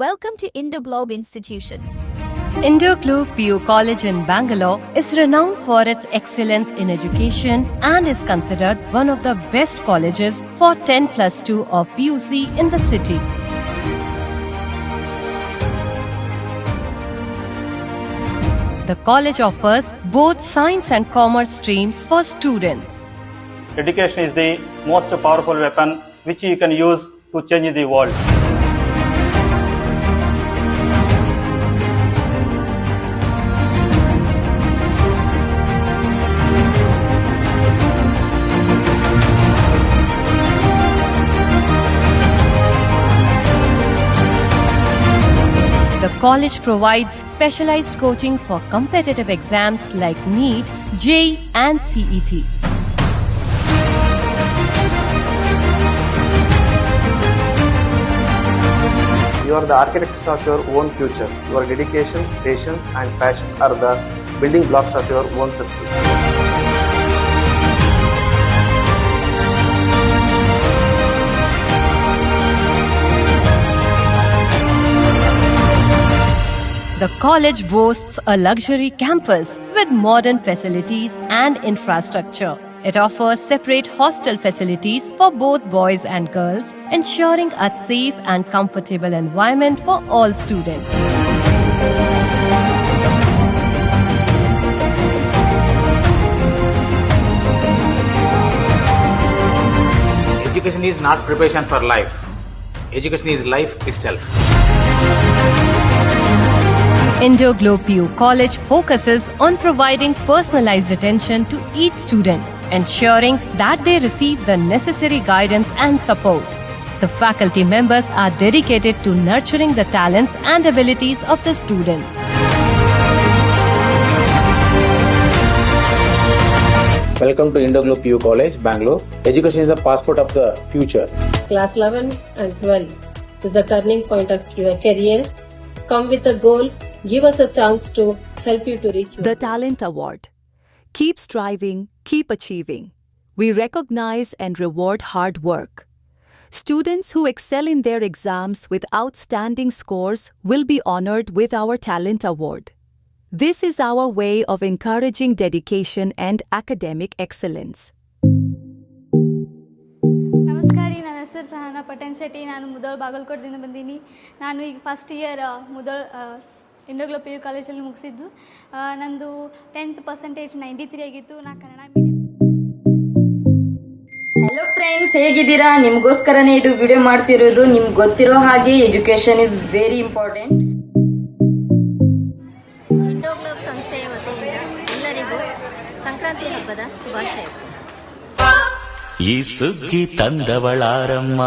Welcome to Indo-Globe Institutions. Indo-Globe PU College in Bangalore is renowned for its excellence in education and is considered one of the best colleges for 10+2 of PUC in the city. The college offers both science and commerce streams for students. Education is the most powerful weapon which you can use to change the world. The college provides specialized coaching for competitive exams like NEET, JEE and CET. You are the architects of your own future. Your dedication, patience and passion are the building blocks of your own success. The college boasts a luxury campus with modern facilities and infrastructure. It offers separate hostel facilities for both boys and girls, ensuring a safe and comfortable environment for all students. Education is not preparation for life. Education is life itself. Indo-Globe PU College focuses on providing personalized attention to each student, ensuring that they receive the necessary guidance and support. The faculty members are dedicated to nurturing the talents and abilities of the students. Welcome to Indo-Globe PU College, Bangalore. Education is the passport of the future. Class 11 and 12 is the turning point of your career. Come with a goal. Give us a chance to help you to reach The Talent Award. Keep striving, keep achieving. We recognize and reward hard work. Students who excel in their exams with outstanding scores will be honored with our Talent Award. This is our way of encouraging dedication and academic excellence. ನಮಸ್ಕಾರ ರೀ, ನನ್ನ ಹೆಸರು ಸಹನಾ ಪಟೇಲ್ ಶೆಟ್ಟಿ. ನಾನು ಮುದೋಳ್ ಬಾಗಲಕೋಟದಿಂದ ಬಂದೀನಿ. ನಾನು ಈಗ first year Mudhol ಇಂಡೋಗ್ಲೋಬ್ PU ಕಾಲೇಜಲ್ಲಿ ಮುಗಿಸಿದ್ದು. ನಂದು 10th ಪರ್ಸೆಂಟೇಜ್ 93 ಆಗಿತ್ತು. ನಾ ಕನ್ನಡ ಮೀಡಿಯಂ. ಹಲೋ ಫ್ರೆಂಡ್ಸ್, ಹೇಗಿದ್ದೀರಾ? ನಿಮಗೋಸ್ಕರನೇ ಇದು ವಿಡಿಯೋ ಮಾಡ್ತಿರೋದು. ನಿಮ್ಗೆ ಗೊತ್ತಿರೋ ಹಾಗೆ ಎಜುಕೇಶನ್ ಇಸ್ ವೆರಿ ಇಂಪಾರ್ಟೆಂಟ್. ಇಂಡೋಗ್ಲೋಬ್ ಸಂಸ್ಥೆಯ ವತಿಯಿಂದ ಎಲ್ಲರಿಗೂ ಸಂಕ್ರಾಂತಿ ಹಬ್ಬದ ಶುಭಾಶಯ. ಈ ಸುಗ್ಗಿ ತಂದವಳಾರಮ್ಮ,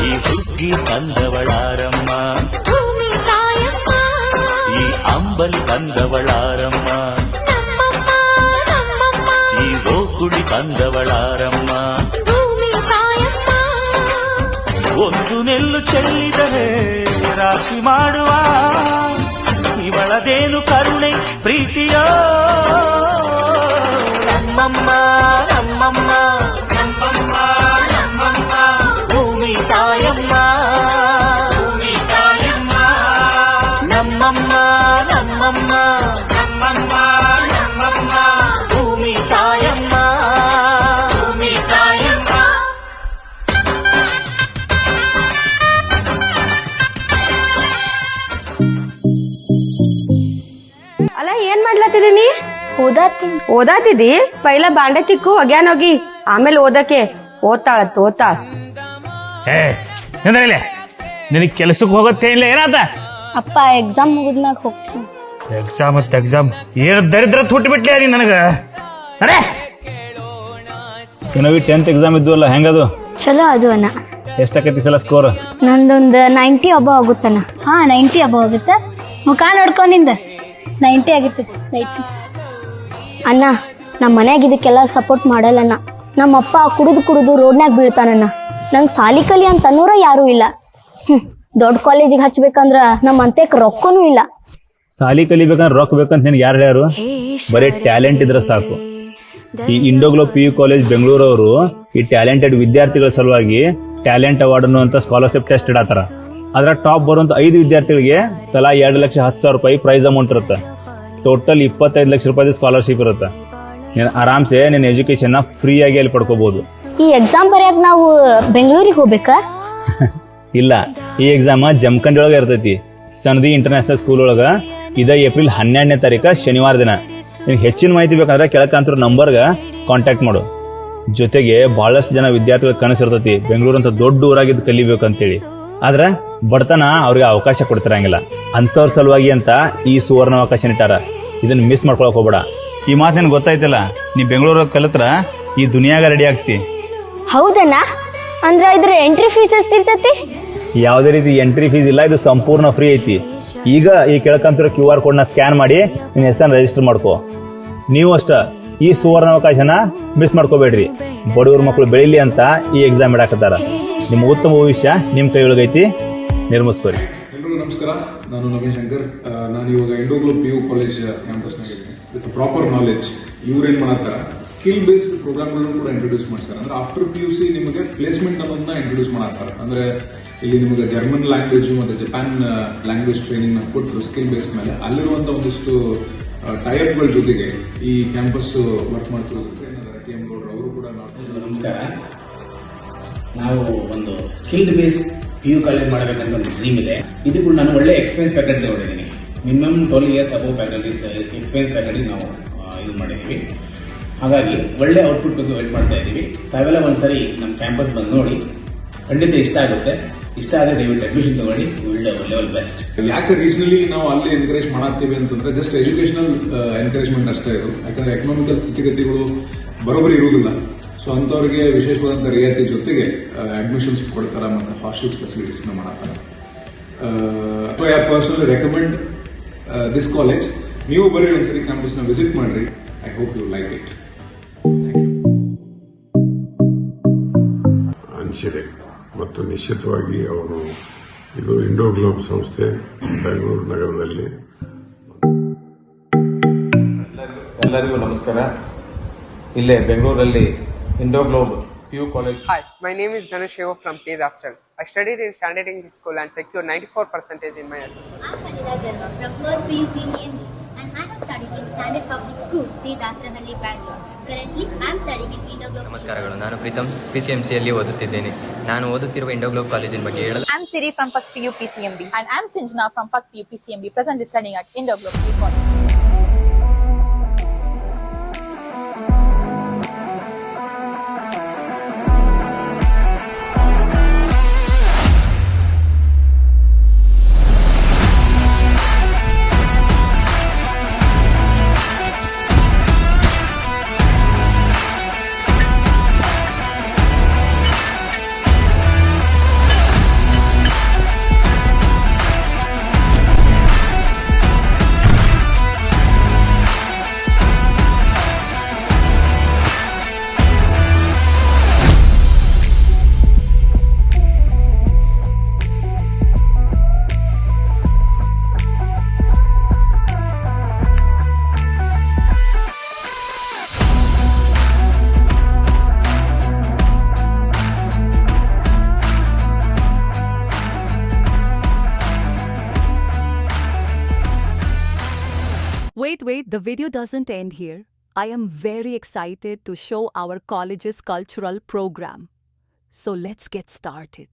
ಈ ಹುಗ್ಗಿ ತಂದವಳಾರಮ್ಮ, ಈ ಅಂಬಲಿ ತಂದವಳಾರಮ್ಮ, ಈ ಓಕುಳಿ ತಂದವಳಾರಮ್ಮ. ಒಂದು ನೆಲ್ಲು ಚೆಲ್ಲಿದರೆ ರಾಶಿ ಮಾಡುವ ಇವಳದೇನು ಕರುಣೆ ಪ್ರೀತಿಯೋ. ನಮ್ಮಮ್ಮ ನಮ್ಮಮ್ಮ ನಮ್ಮಮ್ಮ ನಮ್ಮಮ್ಮ ಭೂಮಿ ತಾಯಮ್ಮ, ಭೂಮಿ ತಾಯಮ್ಮ. ನಮ್ಮಮ್ಮ ನಮ್ಮಮ್ಮ ನಮ್ಮಮ್ಮ ನಮ್ಮಮ್ಮ ಭೂಮಿ ತಾಯಮ್ಮ, ಭೂಮಿ ತಾಯಮ್ಮ. ಅಲ್ಲ, ಏನ್ ಮಾಡ್ಲತ್ತಿದೀನಿ? ಓದಾತಿದ್ದಿ? ಪೈಲ ಬಾಂಡೆ ತಿಕ್ಕು ಒಗ್ಯಾನ್ ಹೋಗಿ, ಆಮೇಲೆ ಓದಕ್ಕೆ ಓದ್ತಾಳ. ನಿನಗೆ ಕೆಲಸಕ್ಕೆ ಹೋಗುತ್ತೆ ಇಲ್ಲ ಏನಾದ? ಅಪ್ಪ ಎಕ್ಸಾಮ್ ಮುಗಿದ್ಮ್ಯಾಗ ಹೋಗ್ತೀನಿ. ಎಕ್ಸಾಮ್ ಏನು ದರಿದ್ರ ಹುಟ್ಟುಬಿಟ್ಲೆ ನೀ ನನಗೆ. ಅರೆ ಏನೋ 10th ಎಕ್ಸಾಮ್ ಇದ್ವಲ್ಲ, ಹೆಂಗದು? ಚಲೋ ಅದು ಅಣ್ಣ. ಎಷ್ಟಾಕೈತಿ ಸಲ ಸ್ಕೋರ್? ನಂದೊಂದು 90 ಅಬೋ ಆಗುತ್ತಣ್ಣ. 90 ಅಬೋ ಆಗುತ್ತಾ? ಮುಖ ನೋಡ್ಕೊಂಡಿಂದ 90 ಆಗಿತ್ತು. ಅಣ್ಣ, ನಮ್ಮ ಮನ್ಯಾಗ ಇದಕ್ಕೆಲ್ಲ ಸಪೋರ್ಟ್ ಮಾಡಲ್ಲಣ್ಣ. ನಮ್ಮಪ್ಪ ಕುಡಿದು ರೋಡ್ನಾಗ ಬೀಳ್ತಾನಣ್ಣ. ನಂಗೆ ಸಾಲಿ ಕಲಿ ಅಂತ ಅನ್ನೋರ ಯಾರೂ ಇಲ್ಲ. ದೊಡ್ಡ ಕಾಲೇಜಿಗೆ ಹಚ್ಬೇಕಂದ್ರ ನಮ್ಮ ಅಂತೇಕ್ ರೊಕ್ಕನೂ ಇಲ್ಲ. ಸಾಲಿ ಕಲಿಬೇಕಂದ್ರೆ ರೊಕ್ಕ ಬೇಕಂತ ನಿನ್ಗೆ ಯಾರು? ಬರೀ ಟ್ಯಾಲೆಂಟ್ ಇದ್ರೆ ಸಾಕು. ಈ ಇಂಡೋಗ್ಲೋಬ್ PU ಕಾಲೇಜ್ ಬೆಂಗಳೂರು ಅವರು ಈ ಟ್ಯಾಲೆಂಟೆಡ್ ವಿದ್ಯಾರ್ಥಿಗಳ ಸಲುವಾಗಿ ಟ್ಯಾಲೆಂಟ್ ಅವಾರ್ಡ್ ಅನ್ನುವಂಥ ಸ್ಕಾಲರ್ಶಿಪ್ ಟೆಸ್ಟ್ ಇಡತ್ತಾರ. ಅದ್ರ ಟಾಪ್ ಬರುವಂತ 5 ವಿದ್ಯಾರ್ಥಿಗಳಿಗೆ ತಲಾ 2,10,000 ರೂಪಾಯಿ ಪ್ರೈಸ್ ಅಮೌಂಟ್ ಇರುತ್ತೆ. ಟೋಟಲ್ 25 ಲಕ್ಷ ರೂಪಾಯಿ ಸ್ಕಾಲರ್ಶಿಪ್ ಇರುತ್ತೆ. ನೀನು ಆರಾಮ್ಸೆ ನಿನ್ನ ಎಜುಕೇಶನ್ ಫ್ರೀ ಆಗಿ ಅಲ್ಲಿ ಪಡ್ಕೋಬಹುದು. ಈ ಎಕ್ಸಾಮ್ ಬರ್ಯಾಕ ನಾವು ಬೆಂಗಳೂರಿಗೆ ಹೋಗ್ಬೇಕಾ? ಇಲ್ಲ, ಈ ಎಕ್ಸಾಮ್ ಜಮಖಂಡಿ ಒಳಗೆ ಇರ್ತೈತಿ. ಸನದಿ ಇಂಟರ್ನ್ಯಾಷನಲ್ ಸ್ಕೂಲ್ ಒಳಗ ಇದ ಏಪ್ರಿಲ್ 12ನೇ ತಾರೀಕು ಶನಿವಾರ ದಿನ. ನಿಮ್ಗೆ ಹೆಚ್ಚಿನ ಮಾಹಿತಿ ಬೇಕಂದ್ರೆ ಕೆಳಕಂತಿರೋ ನಂಬರ್ಗೆ ಕಾಂಟ್ಯಾಕ್ಟ್ ಮಾಡು. ಜೊತೆಗೆ ಬಹಳಷ್ಟು ಜನ ವಿದ್ಯಾರ್ಥಿಗಳ ಕನಸಿರ್ತೈತಿ ಬೆಂಗಳೂರು ಅಂತ ದೊಡ್ಡ ಊರಾಗಿದ್ದು ಕಲಿಬೇಕಂತೇಳಿ. ಆದ್ರೆ ಬಡತನ ಅವ್ರಿಗೆ ಅವಕಾಶ ಕೊಡ್ತಿರಂಗಿಲ್ಲ. ಅಂಥವ್ರ ಸಲುವಾಗಿ ಅಂತ ಈ ಸುವರ್ಣ ಅವಕಾಶ ಇಟ್ಟಾರ. ಇದನ್ನ ಮಿಸ್ ಮಾಡ್ಕೊಳಕ್ ಹೋಗ್ಬೇಡ. ಈ ಮಾತು ನಿನ್ಗೆ ಗೊತ್ತಾಯ್ತಲ್ಲ, ನೀ ಬೆಂಗಳೂರಾಗ ಕಲಿತ್ರ ಈ ದುನಿಯಾಗ ರೆಡಿ ಆಗ್ತಿ. ಹೌದಣ್ಣ, ಅಂದ್ರ ಇದ್ರ ಎಂಟ್ರಿ ಫೀಸ್ ಎಷ್ಟಿರ್ತೈತಿ? ಯಾವುದೇ ರೀತಿ ಎಂಟ್ರಿ ಫೀಸ್ ಇಲ್ಲ, ಇದು ಸಂಪೂರ್ಣ ಫ್ರೀ ಐತಿ. ಈಗ ಈ ಕೆಳಕಂತಿರೋ QR ಕೋಡ್ನ ಸ್ಕ್ಯಾನ್ ಮಾಡಿ ನಿನ್ನ ಹೆಸರನ್ನ ರಿಜಿಸ್ಟರ್ ಮಾಡ್ಕೋ. ನೀವು ಅಷ್ಟ ಈ ಸುವರ್ಣ ಅವಕಾಶನ ಮಿಸ್ ಮಾಡ್ಕೋಬೇಡ್ರಿ. ಬಡವ್ರ ಮಕ್ಕಳು ಬೆಳಿಲಿ ಅಂತ ಈ ಎಕ್ಸಾಮ್ ಇಡಾಕತ್ತಾರ. ನಿಮ್ಮ ಉತ್ತಮ ಭವಿಷ್ಯ ನಿಮ್ಮ ಕೈ ಒಳಗೈತಿ, ನಿರ್ಮಿಸ್ಕೋರಿ. ಎಲ್ರಿಗೂ ನಮಸ್ಕಾರ, ನಾನು ನವೀನ್ ಶಂಕರ್. ನಾನು ಇವಾಗ ಇಂಡೋಗ್ಲೋಬ್ PU ಕಾಲೇಜ್ ಕ್ಯಾಂಪಸ್ನಾಗಿದ್ದೀನಿ. ವಿತ್ ಪ್ರಾಪರ್ ನಾಲೆಜ್ ಇವ್ರೇನ್ ಮಾಡತ್ತಾರ, ಸ್ಕಿಲ್ ಬೇಸ್ಡ್ ಪ್ರೋಗ್ರಾಮ್ಗಳನ್ನು ಕೂಡ ಇಂಟ್ರೊಡ್ಯೂಸ್ ಮಾಡ್ತಾರೆ. ಅಂದ್ರೆ ಆಫ್ಟರ್ PUC ನಿಮಗೆ ಪ್ಲೇಸ್ಮೆಂಟ್ ಅನ್ನೋದನ್ನ ಇಂಟ್ರೊಡ್ಯೂಸ್ ಮಾಡತ್ತಾರ. ಅಂದ್ರೆ ಇಲ್ಲಿ ನಿಮಗೆ ಜರ್ಮನ್ ಲ್ಯಾಂಗ್ವೇಜ್ ಮತ್ತೆ ಜಪಾನ್ ಲ್ಯಾಂಗ್ವೇಜ್ ಟ್ರೈನಿಂಗ್ ನ ಕೊಟ್ಟು ಸ್ಕಿಲ್ ಬೇಸ್ ಮೇಲೆ ಅಲ್ಲಿರುವಂತ ಒಂದಿಷ್ಟು ಟೈಪ್ಗಳ ಜೊತೆಗೆ ಈ ಕ್ಯಾಂಪಸ್ ವರ್ಕ್ ಮಾಡ್ತಿರೋದಕ್ಕೆ TM ಗೌಡ್ರು ಅವರು ಕೂಡ. ನಮಸ್ಕಾರ. ನಾವು ಒಂದು ಸ್ಕಿಲ್ಡ್ ಬೇಸ್ PU ಕಾಲೇಜ್ ಮಾಡಬೇಕಂತ ಒಂದು ಡ್ರೀಮ್ ಇದೆ. ಇದು ಕೂಡ ನಾನು ಒಳ್ಳೆ ಎಕ್ಸ್ಪೀರಿಯನ್ಸ್ ಫ್ಯಾಕಲ್ಟಿ ತಗೊಂಡಿದ್ದೀನಿ. Minimum 12 years above faculties experience faculty ನಾವು ಇದು ಮಾಡಿದ್ದೀವಿ. ಹಾಗಾಗಿ ಒಳ್ಳೆ ಔಟ್ಪುಟ್ ಬಗ್ಗೆ ವೇಟ್ ಮಾಡ್ತಾ ಇದ್ದೀವಿ. ತಾವೆಲ್ಲ ಒಂದ್ಸರಿ ನಮ್ಮ ಕ್ಯಾಂಪಸ್ ಬಂದು ನೋಡಿ, ಖಂಡಿತ ಇಷ್ಟ ಆಗುತ್ತೆ. ಇಷ್ಟ ಆದರೆ ದಯವಿಟ್ಟು ಅಡ್ಮಿಷನ್ ತಗೊಳ್ಳಿ. Level best. ಯಾಕೆ ರೀಸನಲಿ ನಾವು ಅಲ್ಲಿ ಎನ್ಕರೇಜ್ ಮಾಡತ್ತೀವಿ ಅಂತಂದ್ರೆ ಜಸ್ಟ್ ಎಜುಕೇಶನಲ್ ಎನ್ಕರೇಜ್ಮೆಂಟ್ ಅಷ್ಟೇ ಇದು. ಯಾಕಂದ್ರೆ ಎಕನಾಮಿಕಲ್ ಸ್ಥಿತಿಗತಿಗಳು ಬರೋಬ್ಬರಿ ಇರುವುದಿಲ್ಲ. ಸೊ ಅಂತವರಿಗೆ ವಿಶೇಷವಾದಂಥ ರಿಯಾಯಿತಿ ಜೊತೆಗೆ ಅಡ್ಮಿಷನ್ಸ್ ಕೊಡ್ತಾರೆ ಮತ್ತು ಹಾಸ್ಟೆಲ್ಸ್ ಫೆಸಿಲಿಟೀಸ್ ಮಾಡತ್ತಾರೆ. So I personally recommend this college. ನೀವು ಬರೀ ಒಂದ್ಸರಿ ಕ್ಯಾಂಪಸ್ ನ ವಿಸಿಟ್ ಮಾಡ್ರಿ. I hope you like it. ಅನಿಸಿದೆ ಮತ್ತು ನಿಶ್ಚಿತವಾಗಿ ಅವರು ಇದು ಇಂಡೋಗ್ಲೋಬ್ ಸಂಸ್ಥೆ ಬೆಂಗಳೂರು ನಗರದಲ್ಲಿ. ಎಲ್ಲರಿಗೂ ನಮಸ್ಕಾರ. ಇಲ್ಲೇ ಬೆಂಗಳೂರಲ್ಲಿ ಇಂಡೋಗ್ಲೋಬ್ PU college. Hi, my name is Dhanush Shiva from T. Dastal. I studied in Standard English School and secured 94% in my SSLC. I'm Anila Jarma from 3rd PU PCMB and I have studied in Standard Public School, T. Datrahalli, Bangalore. Currently, I am studying in Indoglobe. ನಮಸ್ಕಾರಗಳು, ನಾನು ಪ್ರೀತಮ್ PCMCಯಲ್ಲಿ ಓದುತ್ತಿದ್ದೇನೆ. ನಾನು ಓದುತ್ತಿರುವ ಇಂಡೋಗ್ಲೋಬ್ ಕಾಲೇಜಿನ ಬಗ್ಗೆ ಹೇಳಲು. I'm Siri from 1st PU PCMB and I'm Sinjana from 1st PU PCMB, presently studying at Indoglobe PU College. Wait, the video doesn't end here. I am very excited to show our college's cultural program. So let's get started.